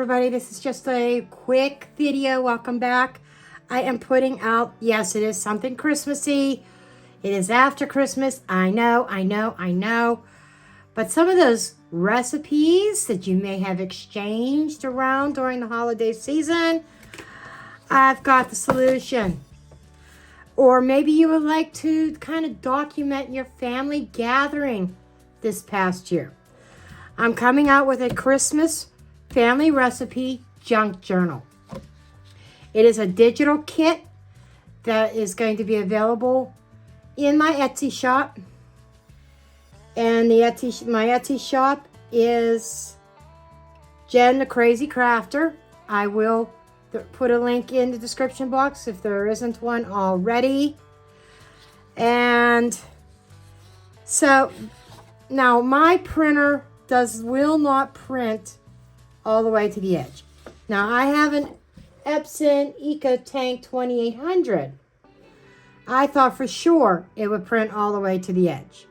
everybody, this is just a quick video. Welcome back. I am putting out, yes, it is something Christmassy. It is after Christmas. I know. But some of those recipes that you may have exchanged around during the holiday season, I've got the solution. Or maybe you would like to kind of document your family gathering this past year. I'm coming out with a Christmas family recipe junk journal. It is a digital kit that is going to be available in my Etsy shop. And my Etsy shop is Jen the Crazy Crafter. I will put a link in the description box if there isn't one already. And so now my printer will not print all the way to the edge. Now I have an Epson EcoTank 2800. I thought for sure it would print all the way to the edge.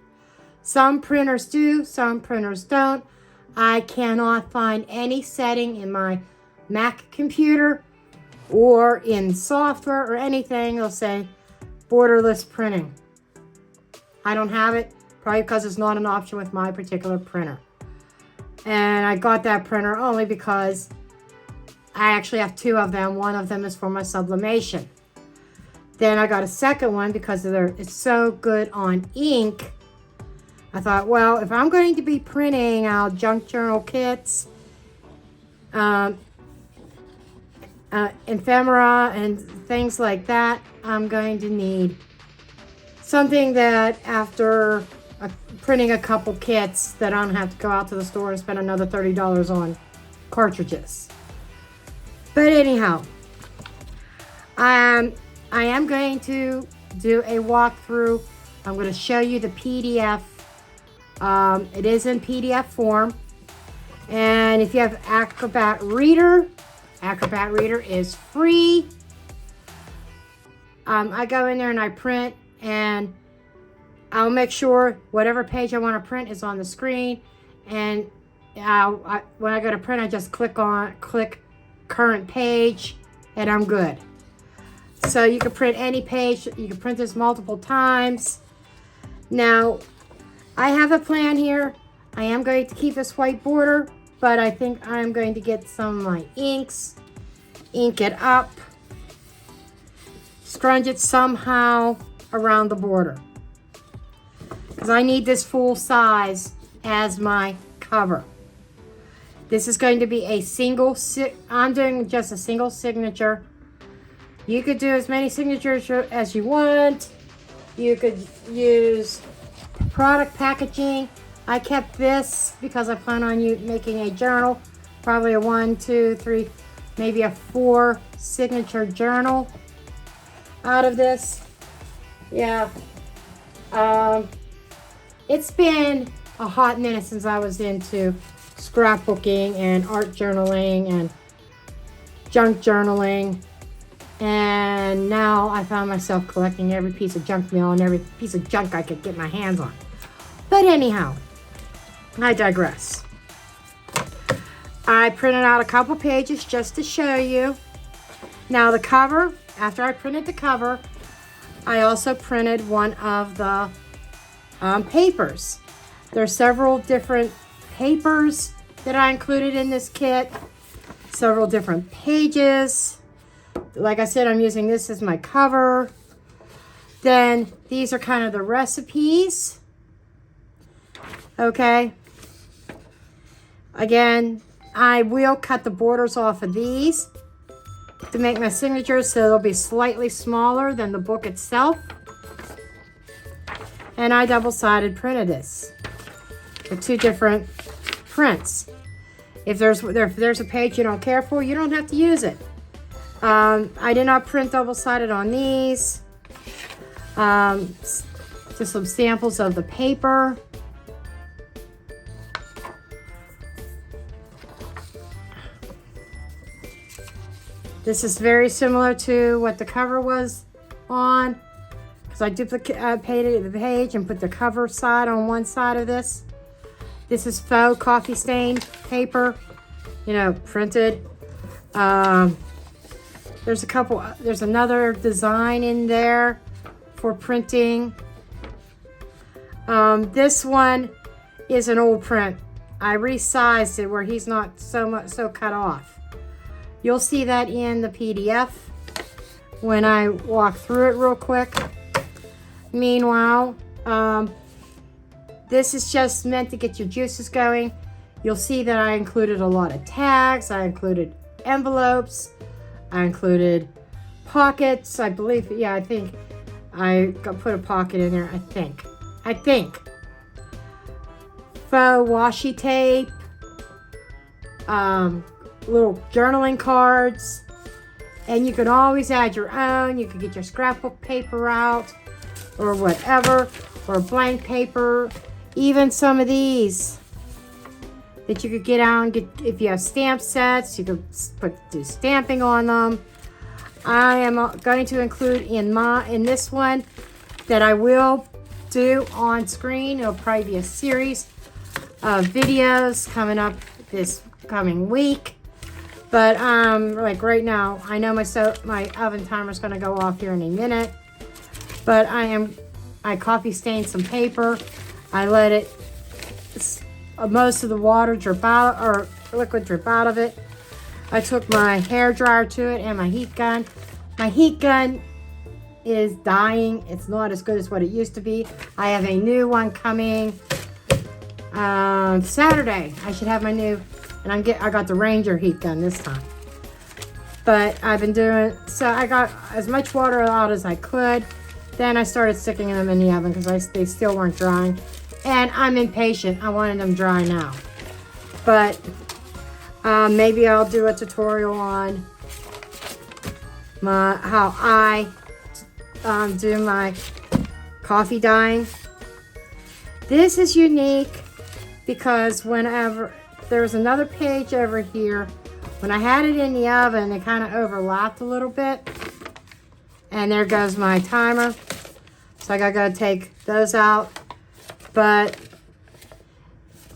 Some printers do, some printers don't. I cannot find any setting in my Mac computer or in software or anything that'll say borderless printing. I don't have it, probably because it's not an option with my particular printer. And I got that printer only because I actually have two of them. One of them is for my sublimation. Then I got a second one because it's so good on ink. I thought, well, if I'm going to be printing out junk journal kits, ephemera and things like that, I'm going to need something that after printing a couple kits that I don't have to go out to the store and spend another $30 on cartridges. But anyhow, I am going to do a walkthrough. I'm going to show you the PDF. It is in PDF form. And if you have Acrobat Reader is free. I go in there and I print, and I'll make sure whatever page I want to print is on the screen. And when I go to print, I just click current page, and I'm good. So you can print any page. You can print this multiple times. Now, I have a plan here. I am going to keep this white border, but I think I'm going to get some of my inks, ink it up, scrunch it somehow around the border, because I need this full size as my cover. This is going to be I'm doing just a single signature. You could do as many signatures as you want. You could use product packaging. I kept this because I plan on making a journal, probably a 1, 2, 3, maybe a 4 signature journal out of this. Yeah. It's been a hot minute since I was into scrapbooking and art journaling and junk journaling. And now I found myself collecting every piece of junk mail and every piece of junk I could get my hands on. But anyhow, I digress. I printed out a couple pages just to show you. Now the cover, after I printed the cover, I also printed one of the papers. There are several different papers that I included in this kit. Several different pages. Like I said, I'm using this as my cover. Then these are kind of the recipes. Okay. Again, I will cut the borders off of these to make my signatures so they'll be slightly smaller than the book itself. And I double-sided printed this with two different prints. If there's a page you don't care for, you don't have to use it. I did not print double-sided on these. Just some samples of the paper. This is very similar to what the cover was on, because I duplicated the page and put the cover side on one side of this. This is faux coffee stain paper. you know, printed. There's another design in there for printing. This one is an old print. I resized it where he's not so cut off. You'll see that in the PDF when I walk through it real quick. Meanwhile, this is just meant to get your juices going. You'll see that I included a lot of tags. I included envelopes. I included pockets. I believe, yeah, I think I put a pocket in there. I think. Faux washi tape. Little journaling cards. And you can always add your own. You can get your scrapbook paper out or whatever, or blank paper. Even some of these that you could get out and get, if you have stamp sets, you could do stamping on them. I am going to include in this one that I will do on screen. It'll probably be a series of videos coming up this coming week. But like right now, I know my oven timer is going to go off here in a minute. But I coffee stained some paper. I let it, most of the water drip out, or liquid drip out of it. I took my hair dryer to it and my heat gun. My heat gun is dying. It's not as good as what it used to be. I have a new one coming Saturday. I should have my new, and I got the Ranger heat gun this time. But I've been doing, so I got as much water out as I could. Then I started sticking them in the oven because they still weren't drying. And I'm impatient. I wanted them dry now. But maybe I'll do a tutorial on how I do my coffee dyeing. This is unique because whenever there's another page over here, when I had it in the oven, it kind of overlapped a little bit. And there goes my timer. So I gotta take those out. But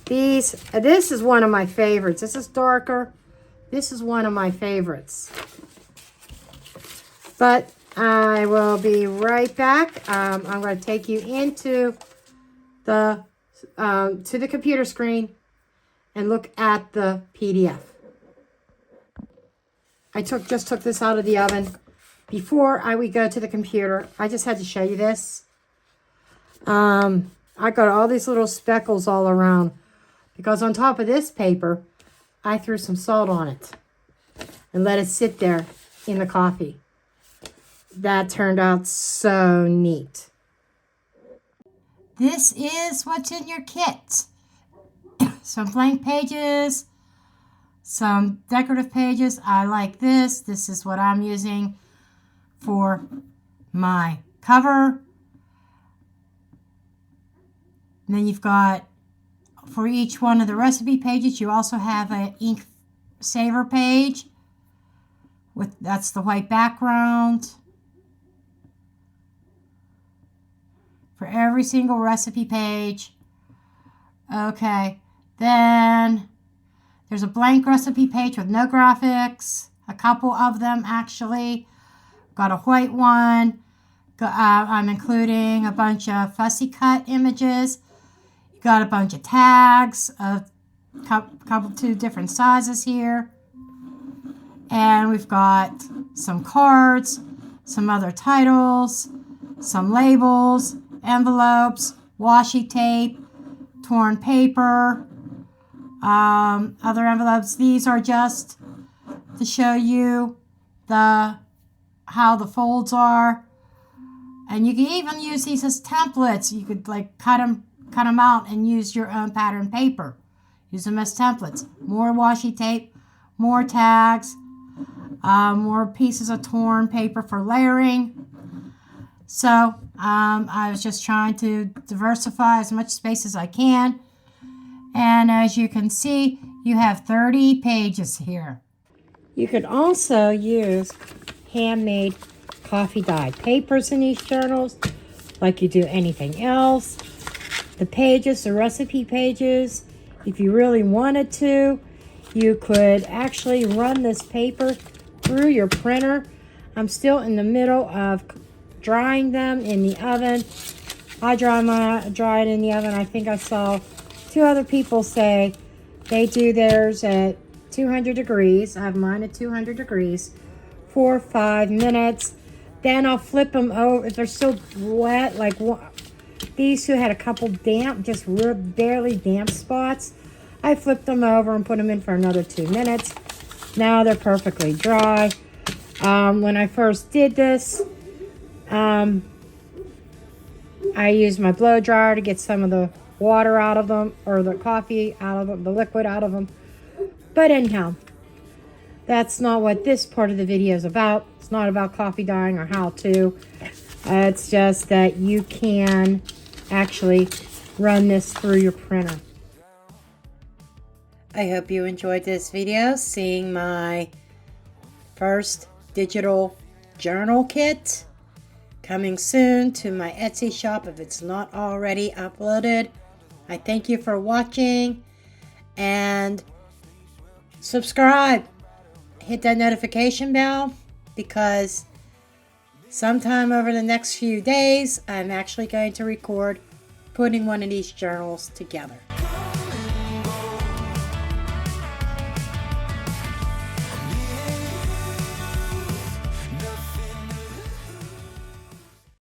this is one of my favorites. This is darker. This is one of my favorites. But I will be right back. I'm going to take you into to the computer screen and look at the PDF. I just took this out of the oven. Before we go to the computer, I just had to show you this. I got all these little speckles all around because on top of this paper, I threw some salt on it and let it sit there in the coffee. That turned out so neat. This is what's in your kit. Some blank pages, some decorative pages. I like this. This is what I'm using for my cover. And then you've got, for each one of the recipe pages, you also have an ink saver page. That's the white background. For every single recipe page. Okay, then there's a blank recipe page with no graphics. A couple of them actually. Got a white one. I'm including a bunch of fussy cut images. You got a bunch of tags of two different sizes here. And we've got some cards, some other titles, some labels, envelopes, washi tape, torn paper, other envelopes. These are just to show you how the folds are. And you can even use these as templates. You could like cut them out and use your own pattern paper. Use them as templates. More washi tape, more tags, more pieces of torn paper for layering. So I was just trying to diversify as much space as I can. And as you can see, you have 30 pages here. You could also use handmade coffee dye papers in these journals like you do anything else. The pages, the recipe pages, if you really wanted to, you could actually run this paper through your printer. I'm still in the middle of drying them in the oven. I dry it in the oven. I think I saw 2 other people say they do theirs at 200 degrees. I have mine at 200 degrees for 5 minutes. Then I'll flip them over. If they're still wet, like these two had a couple damp, just barely damp spots, I flipped them over and put them in for another 2 minutes. Now they're perfectly dry. When I first did this, I used my blow dryer to get some of the water out of them, or the coffee out of them, the liquid out of them. But anyhow, that's not what this part of the video is about. It's not about coffee dyeing or how to. It's just that you can actually run this through your printer. I hope you enjoyed this video, seeing my first digital journal kit. Coming soon to my Etsy shop if it's not already uploaded. I thank you for watching, and subscribe. Hit that notification bell, because sometime over the next few days I'm actually going to record putting one of these journals together.